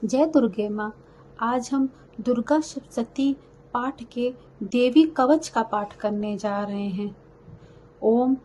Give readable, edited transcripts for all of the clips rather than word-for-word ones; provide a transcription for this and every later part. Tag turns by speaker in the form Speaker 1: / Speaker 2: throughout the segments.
Speaker 1: जय दुर्गे माँ। आज हम दुर्गा सप्तशती पाठ के देवी कवच का पाठ करने जा रहे हैं। ओम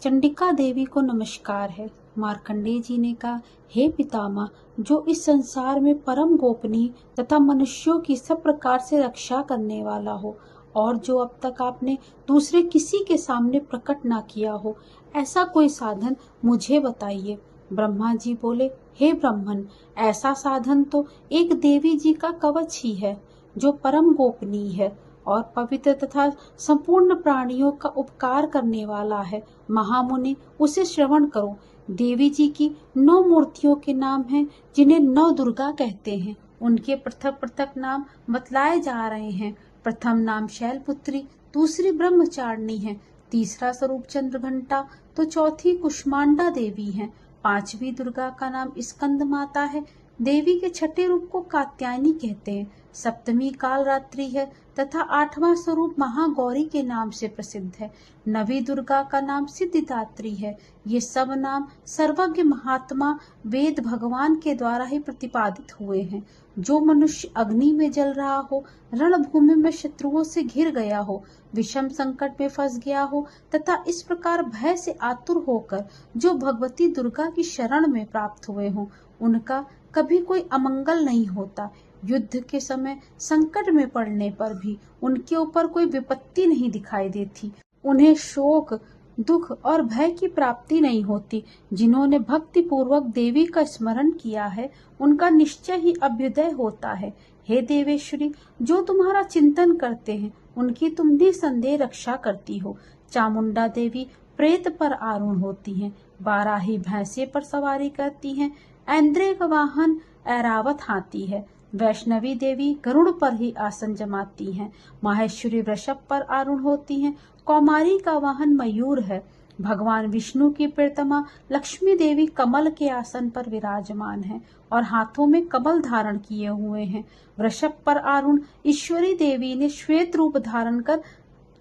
Speaker 1: चंडिका देवी को नमस्कार है। मार्कंडेय जी ने कहा, हे पितामह, जो इस संसार में परम गोपनीय तथा मनुष्यों की सब प्रकार से रक्षा करने वाला हो और जो अब तक आपने दूसरे किसी के सामने प्रकट ना किया हो, ऐसा कोई साधन मुझे बताइए। ब्रह्मा जी बोले, हे ब्राह्मण, ऐसा साधन तो एक देवी जी का कवच ही है जो परम गोपनीय है और पवित्र तथा संपूर्ण प्राणियों का उपकार करने वाला है। महामुनि, उसे श्रवण करो। देवी जी की 9 मूर्तियों के नाम हैं जिन्हें 9 दुर्गा कहते हैं। उनके पृथक पृथक नाम बतलाए जा रहे हैं। प्रथम नाम शैलपुत्री, दूसरी ब्रह्मचारिणी है, तीसरा स्वरूप चंद्रघंटा, तो चौथी कुष्मांडा देवी है। 5वीं दुर्गा का नाम स्कंद माता है। देवी के छठे रूप को कात्यायनी कहते हैं। 7वीं कालरात्रि है तथा 8वां स्वरूप महागौरी के नाम से प्रसिद्ध है। 9वीं दुर्गा का नाम सिद्धिदात्री है। ये सब नाम सर्वज्ञ महात्मा वेद भगवान के द्वारा ही प्रतिपादित हुए हैं। जो मनुष्य अग्नि में जल रहा हो, रणभूमि में शत्रुओं से घिर गया हो, विषम संकट में फंस गया हो तथा इस प्रकार भय से आतुर होकर जो भगवती दुर्गा की शरण में प्राप्त हुए हों, उनका कभी कोई अमंगल नहीं होता। युद्ध के समय संकट में पड़ने पर भी उनके ऊपर कोई विपत्ति नहीं दिखाई देती। उन्हें शोक, दुख और भय की प्राप्ति नहीं होती। जिन्होंने भक्ति पूर्वक देवी का स्मरण किया है, उनका निश्चय ही अभ्युदय होता है। हे देवेश्वरी, जो तुम्हारा चिंतन करते हैं, उनकी तुम निसंदेह रक्षा करती हो। चामुंडा देवी प्रेत पर आरूढ़ होती हैं, बाराही भैंसे पर सवारी करती हैं, ऐन्द्रिय का वाहन ऐरावत हाथी है। वैष्णवी देवी गरुड़ पर ही आसन जमाती हैं। माहेश्वरी वृषभ पर आरूढ़ होती हैं। कौमारी का वाहन मयूर है। भगवान विष्णु की प्रियतमा लक्ष्मी देवी कमल के आसन पर विराजमान है और हाथों में कमल धारण किए हुए हैं। वृषभ पर आरूढ़ ईश्वरी देवी ने श्वेत रूप धारण कर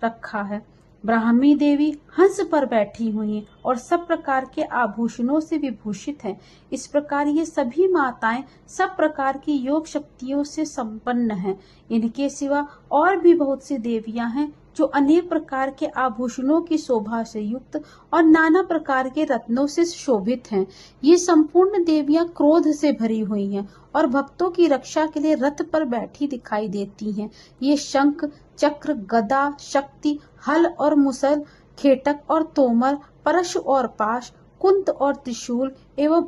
Speaker 1: रखा है। ब्राह्मी देवी हंस पर बैठी हुई हैं और सब प्रकार के आभूषणों से विभूषित हैं। इस प्रकार ये सभी माताएं सब प्रकार की योग शक्तियों से संपन्न हैं। इनके सिवा और भी बहुत सी देवियां हैं जो अनेक प्रकार के आभूषणों की शोभा से युक्त और नाना प्रकार के रत्नों से शोभित हैं। ये संपूर्ण देवियां क्रोध से भरी हुई हैं और भक्तों की रक्षा के लिए रथ पर बैठी दिखाई देती हैं। ये शंख, चक्र, गदा, शक्ति, हल और मुसल, खेटक और तोमर, परशु और पाश, कुंत और त्रिशूल एवं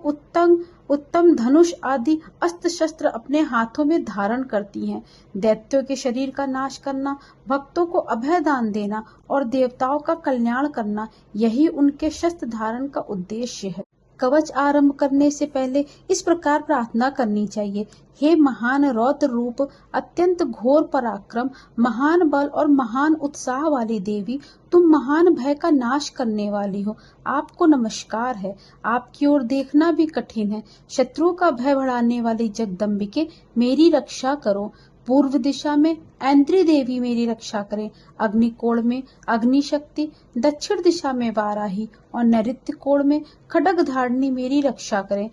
Speaker 1: उत्तम धनुष आदि अस्त्र शस्त्र अपने हाथों में धारण करती हैं। दैत्यों के शरीर का नाश करना, भक्तों को अभय दान देना और देवताओं का कल्याण करना, यही उनके शस्त्र धारण का उद्देश्य है। कवच आरंभ करने से पहले इस प्रकार प्रार्थना करनी चाहिए। हे महान रौद्र रूप, अत्यंत घोर पराक्रम, महान बल और महान उत्साह वाली देवी, तुम महान भय का नाश करने वाली हो। आपको नमस्कार है। आपकी ओर देखना भी कठिन है। शत्रुओं का भय बढ़ाने वाली जगदम्बिके, मेरी रक्षा करो। पूर्व दिशा में ऐन्द्री देवी मेरी रक्षा करें। अग्निकोण में अग्नि शक्ति, दक्षिण दिशा में वाराही और नैऋत्य कोण में खड्ग धारिणी मेरी रक्षा करें।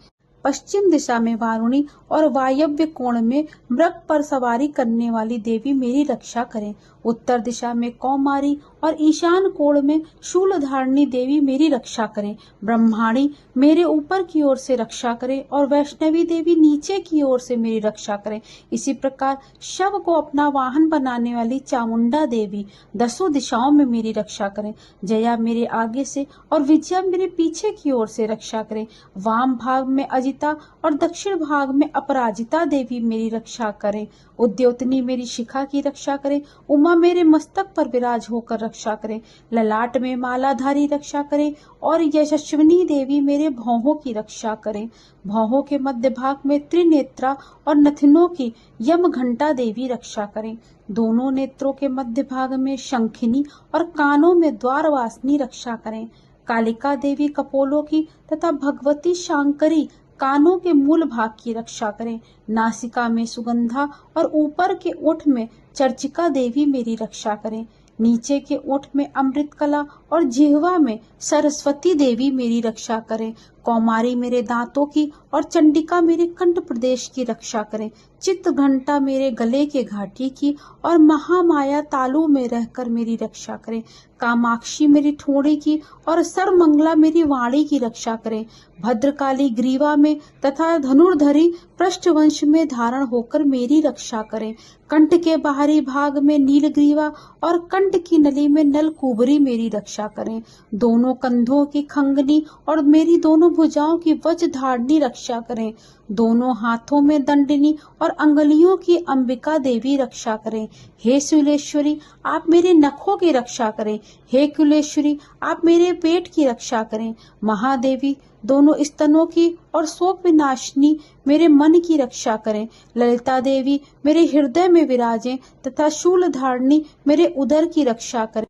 Speaker 1: पश्चिम दिशा में वारुणी और वायव्य कोण में मृग पर सवारी करने वाली देवी मेरी रक्षा करें। उत्तर दिशा में कौमारी और ईशान कोण में शूल धारिणी देवी मेरी रक्षा करें। ब्रह्माणी मेरे ऊपर की ओर से रक्षा करें और वैष्णवी देवी नीचे की ओर से मेरी रक्षा करें। इसी प्रकार शव को अपना वाहन बनाने वाली चामुंडा देवी 10 दिशाओं में मेरी रक्षा करें। जया मेरे आगे से और विजया मेरे पीछे की ओर से रक्षा करें। वाम भाग में अजिता और दक्षिण भाग में अपराजिता देवी मेरी रक्षा करें। उद्योतनी मेरी शिखा की रक्षा करें। उमा मेरे मस्तक पर विराज होकर रक्षा करें। ललाट में मालाधारी रक्षा करें और यशस्विनी देवी मेरे भौहों की रक्षा करें। भौहों के मध्य भाग में त्रिनेत्रा और नथनों की यम घंटा देवी रक्षा करें। दोनों नेत्रों के मध्य भाग में शंखिनी और कानों में द्वारवासिनी रक्षा करें। कालिका देवी कपोलों की तथा भगवती शांकरी कानों के मूल भाग की रक्षा करें। नासिका में सुगंधा और ऊपर के ओठ में चर्चिका देवी मेरी रक्षा करें। नीचे के ओठ में अमृत कला और जिह्वा में सरस्वती देवी मेरी रक्षा करें। कौमारी मेरे दांतों की और चंडिका मेरे कंठ प्रदेश की रक्षा करें। चित्त घंटा मेरे गले के घाटी की और महामाया तालु में रहकर मेरी रक्षा करें। कामाक्षी मेरी ठोड़ी की और सर्वमंगला मेरी वाणी की रक्षा करें। भद्रकाली ग्रीवा में तथा धनुर्धरी पृष्ठवंश में धारण होकर मेरी रक्षा करें। कंठ के बाहरी भाग में नीलग्रीवा और कंठ की नली में नलकुबरी मेरी रक्षा करें। दोनों कंधों की खंगनी और मेरी दोनों भुजाओं की वज्रधारणी रक्षा करें। दोनों हाथों में दंडनी और अंगुलियों की अंबिका देवी रक्षा करें। हे शूलेश्वरी, आप मेरे नखों की रक्षा करें। हे कुलेश्वरी, आप मेरे पेट की रक्षा करें। महादेवी, दोनों स्तनों की और शोक विनाशिनी मेरे मन की रक्षा करें। ललिता देवी मेरे हृदय में विराजें तथा शूल धारणी मेरे उदर की रक्षा करें।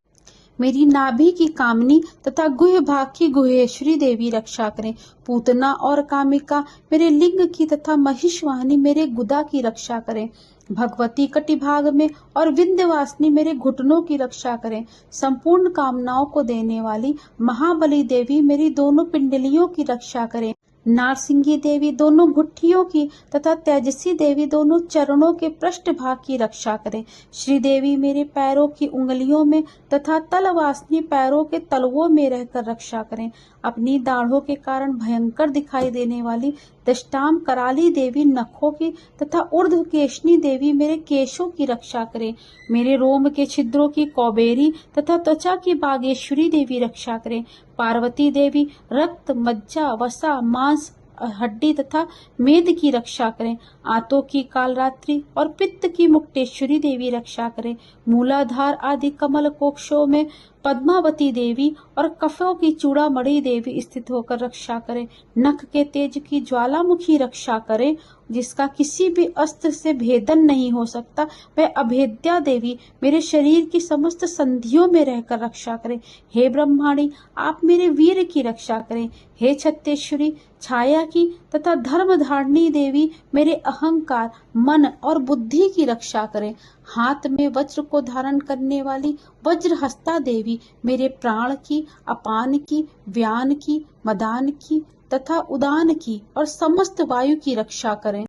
Speaker 1: मेरी नाभि की कामनी तथा गुह्य भाग की गुहेश्वरी देवी रक्षा करें। पूतना और कामिका मेरे लिंग की तथा महिषवाहिनी मेरे गुदा की रक्षा करें। भगवती कटिभाग में और विंध्यवासिनी मेरे घुटनों की रक्षा करें। संपूर्ण कामनाओं को देने वाली महाबली देवी मेरी दोनों पिंडलियों की रक्षा करें। नारसिंगी देवी दोनों भुट्टियों की तथा तेजसी देवी दोनों चरणों के पृष्ठ भाग की रक्षा करें। श्री देवी मेरे पैरों की उंगलियों में तथा तलवासिनी पैरों के तलवों में रहकर रक्षा करें। अपनी दाढ़ों के कारण भयंकर दिखाई देने वाली दष्टाम कराली देवी नखों की तथा ऊर्ध्वकेशनी देवी मेरे केशों की रक्षा करें। मेरे रोम के छिद्रों की कौबेरी तथा त्वचा की बागेश्वरी देवी रक्षा करें। पार्वती देवी रक्त, मज्जा, वसा, मांस, हड्डी तथा मेद की रक्षा करें। आंतों की कालरात्रि और पित्त की मुक्तेश्वरी देवी रक्षा करें। मूलाधार आदि कमल कोक्षों में पद्मावती देवी और कफों की चूड़ामणि देवी स्थित होकर रक्षा करें। नख के तेज की ज्वालामुखी रक्षा करें, जिसका किसी भी अस्त्र से भेदन नहीं हो सकता। वह अभेद्या देवी मेरे शरीर की समस्त संधियों में रहकर रक्षा करें। हे ब्रह्माणी, आप मेरे वीर की रक्षा करें। हे छत्तेश्वरी, छाया की तथा धर्मधारिणी देवी मेरे अहंकार, मन और बुद्धि की रक्षा करें। हाथ में वज्र को धारण करने वाली वज्रहस्ता देवी मेरे प्राण की, अपान की, व्यान की, मदान की तथा उदान की और समस्त वायु की रक्षा करें।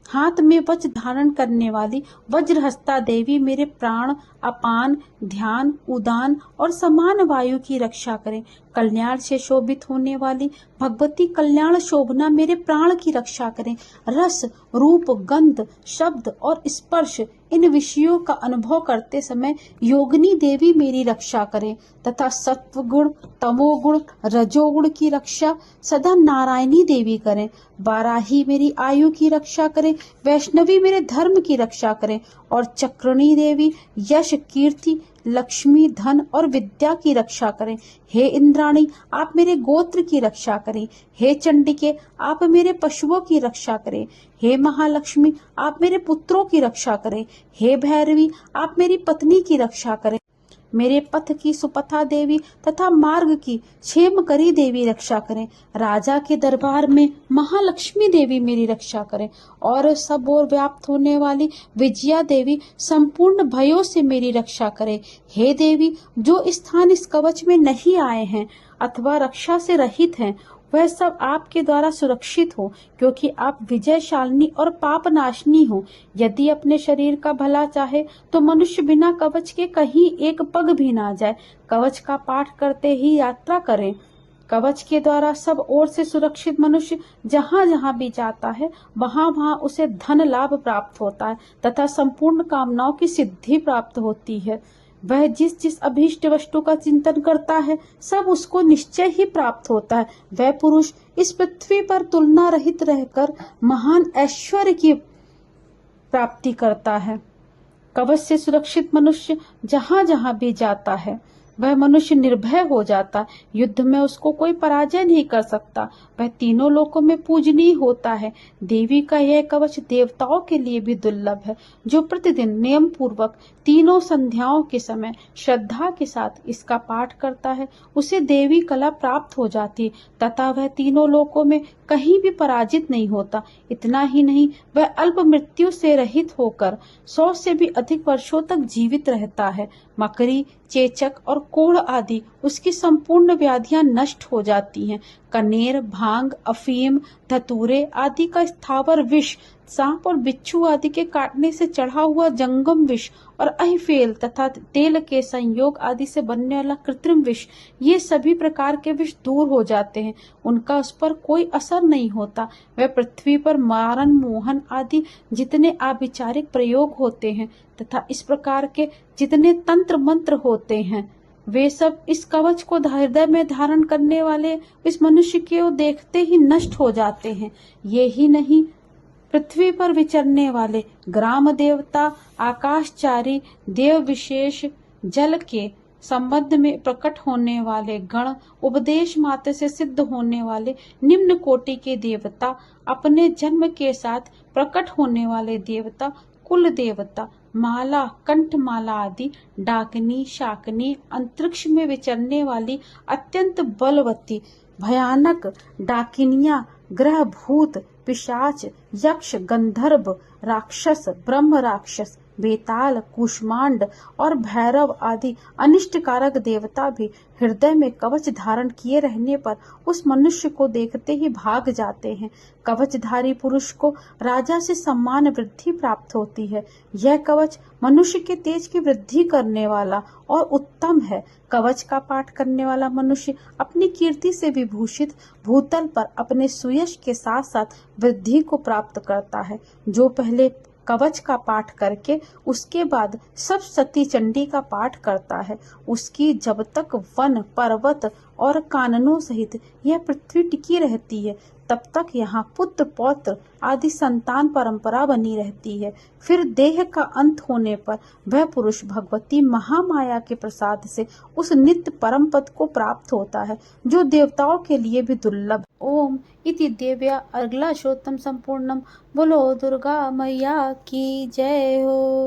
Speaker 1: हाथ में वज्र धारण करने वाली वज्रहस्ता देवी मेरे प्राण, अपान, ध्यान, उदान और समान वायु की रक्षा करें। कल्याण से शोभित होने वाली भगवती कल्याण शोभना मेरे प्राण की रक्षा करें। रस, रूप, गंध, शब्द और स्पर्श इन विषयों का अनुभव करते समय योगिनी देवी मेरी रक्षा करें तथा सत्व गुण, तमोगुण, रजोगुण की रक्षा सदा नारायणी देवी करें। बाराही मेरी आयु की रक्षा करें। वैष्णवी मेरे धर्म की रक्षा करें और चक्रणी देवी यश, कीर्ति, लक्ष्मी, धन और विद्या की रक्षा करें। हे इंद्राणी, आप मेरे गोत्र की रक्षा करें। हे चंडिके, आप मेरे पशुओं की रक्षा करें। हे महालक्ष्मी, आप मेरे पुत्रों की रक्षा करें। हे भैरवी, आप मेरी पत्नी की रक्षा करें। मेरे पथ की सुपथा देवी तथा मार्ग की क्षेमकरी देवी रक्षा करें। राजा के दरबार में महालक्ष्मी देवी मेरी रक्षा करें और सब ओर व्याप्त होने वाली विजया देवी संपूर्ण भयों से मेरी रक्षा करें। हे देवी, जो स्थान इस कवच में नहीं आए हैं अथवा रक्षा से रहित हैं, वह सब आपके द्वारा सुरक्षित हो, क्योंकि आप विजयशालिनी और पापनाशिनी हो। यदि अपने शरीर का भला चाहे तो मनुष्य बिना कवच के कहीं एक पग भी ना जाए। कवच का पाठ करते ही यात्रा करें। कवच के द्वारा सब ओर से सुरक्षित मनुष्य जहाँ जहाँ भी जाता है, वहाँ वहाँ उसे धन लाभ प्राप्त होता है तथा संपूर्ण कामनाओं की सिद्धि प्राप्त होती है। वह जिस जिस अभीष्ट वस्तु का चिंतन करता है, सब उसको निश्चय ही प्राप्त होता है। वह पुरुष इस पृथ्वी पर तुलना रहित रहकर महान ऐश्वर्य की प्राप्ति करता है। कवच से सुरक्षित मनुष्य जहाँ जहाँ भी जाता है, वह मनुष्य निर्भय हो जाता। युद्ध में उसको कोई पराजय नहीं कर सकता। वह तीनों लोकों में पूजनीय होता है। देवी का यह कवच देवताओं के लिए भी दुर्लभ है। जो प्रतिदिन नियम पूर्वक तीनों संध्याओं के समय श्रद्धा के साथ इसका पाठ करता है, उसे देवी कला प्राप्त हो जाती तथा वह तीनों लोकों में कहीं भी पराजित नहीं होता। इतना ही नहीं, वह अल्प मृत्यु से रहित होकर 100 से भी अधिक वर्षों तक जीवित रहता है। मकरी, चेचक और कोढ़ आदि उसकी संपूर्ण व्याधियां नष्ट हो जाती हैं। कनेर, भांग, अफीम, धतूरे आदि का स्थावर विष, सांप और बिच्छू आदि के काटने से चढ़ा हुआ जंगम विष और अहिफेल तथा तेल के संयोग आदि से बनने वाला कृत्रिम विष, ये सभी प्रकार के विष दूर हो जाते हैं, उनका उस पर कोई असर नहीं होता। वह पृथ्वी पर मारन, मोहन आदि जितने आभिचारिक प्रयोग होते हैं तथा इस प्रकार के जितने तंत्र मंत्र होते हैं, वे सब इस कवच को हृदय में धारण करने वाले इस मनुष्य को देखते ही नष्ट हो जाते हैं। ये ही नहीं, पृथ्वी पर विचरने वाले ग्राम देवता, आकाशचारी देव विशेष, जल के संबंध में प्रकट होने वाले गण, उपदेश मात्र से सिद्ध होने वाले निम्न कोटि के देवता, अपने जन्म के साथ प्रकट होने वाले देवता, कुल देवता, माला, कंठमाला आदि, डाकनी, शाकनी, अंतरिक्ष में विचरने वाली अत्यंत बलवती भयानक डाकिनियां, ग्रह, भूत, पिशाच, यक्ष, गंधर्व, राक्षस, ब्रह्म राक्षस, बेताल, कुष्मांड और भैरव आदि अनिष्टकारक देवता भी हृदय में कवच धारण किए रहने पर उस मनुष्य को देखते ही भाग जाते हैं। कवचधारी पुरुष को राजा से सम्मान वृद्धि प्राप्त होती है। यह कवच मनुष्य के तेज की वृद्धि करने वाला और उत्तम है। कवच का पाठ करने वाला मनुष्य अपनी कीर्ति से विभूषित भूतल पर अपने सुयश के साथ साथ वृद्धि को प्राप्त करता है। जो पहले कवच का पाठ करके उसके बाद सब सती चंडी का पाठ करता है, उसकी जब तक वन, पर्वत और काननों सहित यह पृथ्वी टिकी रहती है, तब तक यहाँ पुत्र, पौत्र आदि संतान परंपरा बनी रहती है। फिर देह का अंत होने पर वह पुरुष भगवती महामाया के प्रसाद से उस नित्य परम पद को प्राप्त होता है, जो देवताओं के लिए भी दुर्लभ। ओम इति देव्या अर्गला श्रोत्रम संपूर्णम। बोलो दुर्गा मैया की जय हो।